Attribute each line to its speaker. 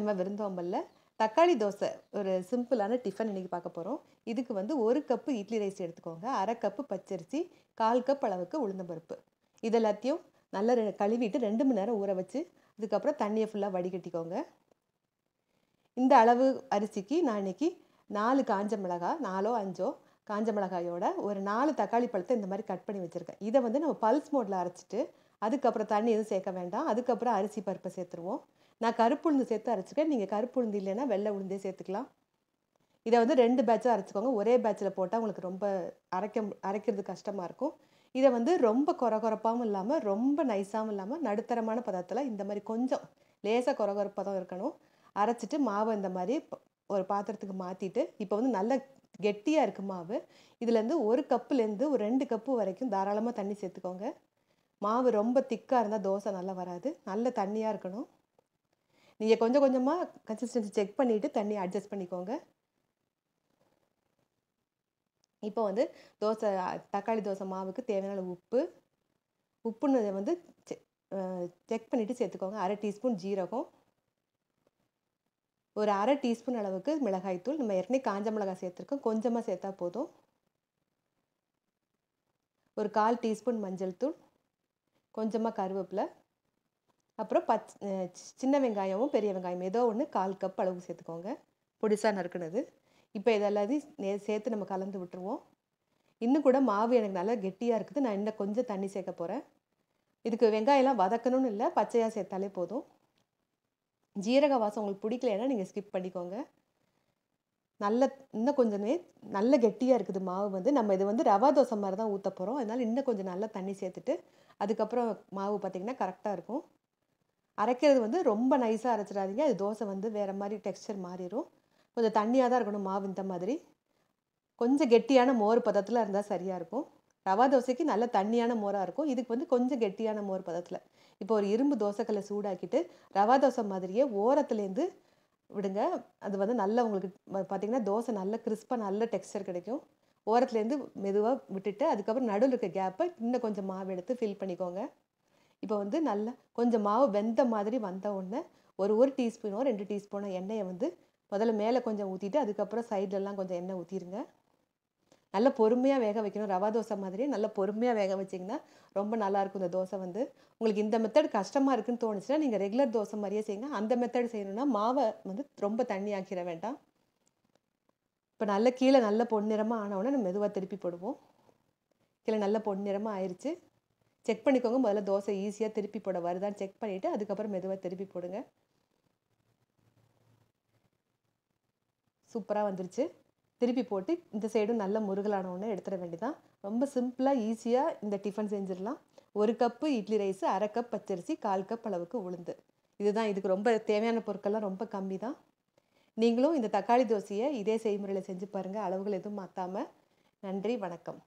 Speaker 1: நம்ம விருந்தோம்பல்ல தக்காளி தோசை ஒரு சிம்பிளான டிஃபன் இன்னைக்கு பார்க்க போகிறோம். இதுக்கு வந்து 1 கப்பு இட்லி ரைஸ் எடுத்துக்கோங்க, 1/2 கப்பு பச்சரிசி, 1/4 கப் அளவுக்கு உளுந்தம்பருப்பு. இது எல்லாத்தையும் நல்லா கழுவிட்டு 2 மணி நேரம் ஊற வச்சு அதுக்கப்புறம் தண்ணியை ஃபுல்லாக வடிகட்டிக்கோங்க. இந்த அளவு அரிசிக்கு நான் இன்னைக்கு 4 காஞ்ச மிளகாய், 4ஓ 5ஓ காஞ்ச மிளகாயோட ஒரு 4 தக்காளி பழத்தை இந்த மாதிரி கட் பண்ணி வச்சுருக்கேன். இதை வந்து நம்ம பல்ஸ் மோடில் அரைச்சிட்டு அதுக்கப்புறம் தண்ணி எதுவும் சேர்க்க வேண்டாம். அதுக்கப்புறம் அரிசி பருப்பை சேர்த்துருவோம். நான் கருப்பு உளுந்து சேர்த்து அரைச்சிக்கேன். நீங்கள் கருப்பு உளுந்து இல்லைன்னா வெள்ளை உளுந்தே சேர்த்துக்கலாம். இதை வந்து 2 பேட்சாக அரைச்சிக்கோங்க. ஒரே பேட்சில் போட்டால் உங்களுக்கு ரொம்ப அரைக்கிறது கஷ்டமாக இருக்கும். இதை வந்து ரொம்ப கொரகொரப்பாகவும் இல்லாமல் ரொம்ப நைஸாகவும் இல்லாமல் நடுத்தரமான பதத்தில் இந்த மாதிரி கொஞ்சம் லேசாக கொரகொரப்பதம் இருக்கணும். அரைச்சிட்டு மாவை இந்த மாதிரி ஒரு பாத்திரத்துக்கு மாற்றிட்டு இப்போ வந்து நல்ல கெட்டியாக இருக்குது மாவு. இதுலேருந்து 1 கப்புலேருந்து ஒரு 2 கப்பு வரைக்கும் தாராளமாக தண்ணி சேர்த்துக்கோங்க. மாவு ரொம்ப திக்காக இருந்தால் தோசை நல்லா வராது. நல்ல தண்ணியாக இருக்கணும். நீங்கள் கொஞ்சம் கொஞ்சமாக கன்சிஸ்டன்சி செக் பண்ணிவிட்டு தண்ணி அட்ஜஸ்ட் பண்ணிக்கோங்க. இப்போ வந்து தக்காளி தோசை மாவுக்கு தேவையான உப்புன்னு வந்து செக் பண்ணிவிட்டு சேர்த்துக்கோங்க. 1/2 டீஸ்பூன் ஜீரகம், ஒரு 1/2 டீஸ்பூன் அளவுக்கு மிளகாய்த்தூள். நம்ம ஏற்கனவே காஞ்ச மிளகாய் சேர்த்துருக்கோம், கொஞ்சமாக சேர்த்தா போதும். ஒரு 1/4 டீஸ்பூன் மஞ்சள் தூள், கொஞ்சமாக கருவேப்பிலை, அப்புறம் சின்ன வெங்காயமும் பெரிய வெங்காயம் ஏதோ ஒன்று 1/4 கப் அளவு சேர்த்துக்கோங்க, பொடிசாக நறுக்குனது. இப்போ இதெல்லாத்தையும் சேர்த்து நம்ம கலந்து விட்டுருவோம். இன்னும் கூட மாவு எனக்கு நல்லா கெட்டியாக இருக்குது. நான் இன்னும் கொஞ்சம் தண்ணி சேர்க்க போகிறேன். இதுக்கு வெங்காயம்லாம் வதக்கணும்னு இல்லை, பச்சையாக சேர்த்தாலே போதும். ஜீரக வாசம் உங்களுக்கு பிடிக்கலைன்னா நீங்கள் ஸ்கிப் பண்ணிக்கோங்க. இன்னும் கொஞ்சமே நல்ல கெட்டியாக இருக்குது மாவு வந்து. நம்ம இது வந்து ரவா தோசை மாதிரி தான் ஊற்ற போகிறோம். அதனால் இன்னும் கொஞ்சம் நல்லா தண்ணி சேர்த்துட்டு அதுக்கப்புறம் மாவு பார்த்திங்கன்னா கரெக்டாக இருக்கும். அரைக்கிறது வந்து ரொம்ப நைஸாக அரைச்சிடாதீங்க. அது தோசை வந்து வேறு மாதிரி டெக்ஸ்சர் மாறிடும். கொஞ்சம் தண்ணியாக தான் இருக்கணும் மாவு. இந்த மாதிரி கொஞ்சம் கெட்டியான மோர் பதத்தில் இருந்தால் சரியாக இருக்கும். ரவா தோசைக்கு நல்ல தண்ணியான மோராக இருக்கும். இதுக்கு வந்து கொஞ்சம் கெட்டியான மோர் பதத்தில். இப்போ ஒரு இரும்பு தோசைக்கல்லை சூடாக்கிட்டு ரவா தோசை மாதிரியே ஓரத்துலேருந்து விடுங்க. அது வந்து நல்லா உங்களுக்கு பார்த்திங்கன்னா தோசை நல்ல கிறிஸ்பாக நல்ல டெக்ஸ்சர் கிடைக்கும். ஓரத்துலேருந்து மெதுவாக விட்டுட்டு அதுக்கப்புறம் நடுவில் இருக்க கேப்பை இன்னும் கொஞ்சம் மாவு எடுத்து ஃபில் பண்ணிக்கோங்க. இப்போ வந்து நல்லா கொஞ்சம் மாவு வெந்த மாதிரி வந்த உடனே ஒரு டீஸ்பூனோ 2 டீஸ்பூனோ எண்ணெயை வந்து முதல்ல மேலே கொஞ்சம் ஊற்றிட்டு அதுக்கப்புறம் சைட்லலாம் கொஞ்சம் எண்ணெய் ஊற்றிடுங்க. நல்லா பொறுமையாக வேக வைக்கணும். ரவா தோசை மாதிரியே நல்லா பொறுமையாக வேக வச்சிங்கன்னா ரொம்ப நல்லாயிருக்கும். இந்த தோசை வந்து உங்களுக்கு இந்த மெத்தட் கஷ்டமாக இருக்குதுன்னு தோணுச்சுன்னா நீங்கள் ரெகுலர் தோசை மாதிரியே செய்யுங்க. அந்த மெத்தட் செய்யணும்னா மாவை வந்து ரொம்ப தண்ணி ஆக்கிட வேண்டாம். இப்போ நல்ல கீழே நல்ல பொன்னிறமாக ஆனவுடனே நம்ம மெதுவாக திருப்பி போடுவோம். கீழே நல்ல பொன்னிறமாக ஆயிடுச்சு. செக் பண்ணிக்கோங்க. முதல்ல தோசை ஈஸியாக திருப்பி போட வருதான்னு செக் பண்ணிவிட்டு அதுக்கப்புறம் மெதுவாக திருப்பி போடுங்க. சூப்பராக வந்துருச்சு. திருப்பி போட்டு இந்த சைடும் நல்ல முருகலானவுடனே எடுத்துட வேண்டியதான். ரொம்ப சிம்பிளாக ஈஸியாக இந்த டிஃபன் செஞ்சிடலாம். 1 கப்பு இட்லி ரைஸு, 1/2 கப் பச்சரிசி, 1/4 கப் அளவுக்கு உளுந்து. இதுதான் இதுக்கு ரொம்ப தேவையான பொருட்கள்லாம் ரொம்ப கம்மி தான். நீங்களும் இந்த தக்காளி தோசையை இதே செய்முறையில் செஞ்சு பாருங்கள். அளவுகள் எதுவும் மாற்றாமல். நன்றி, வணக்கம்.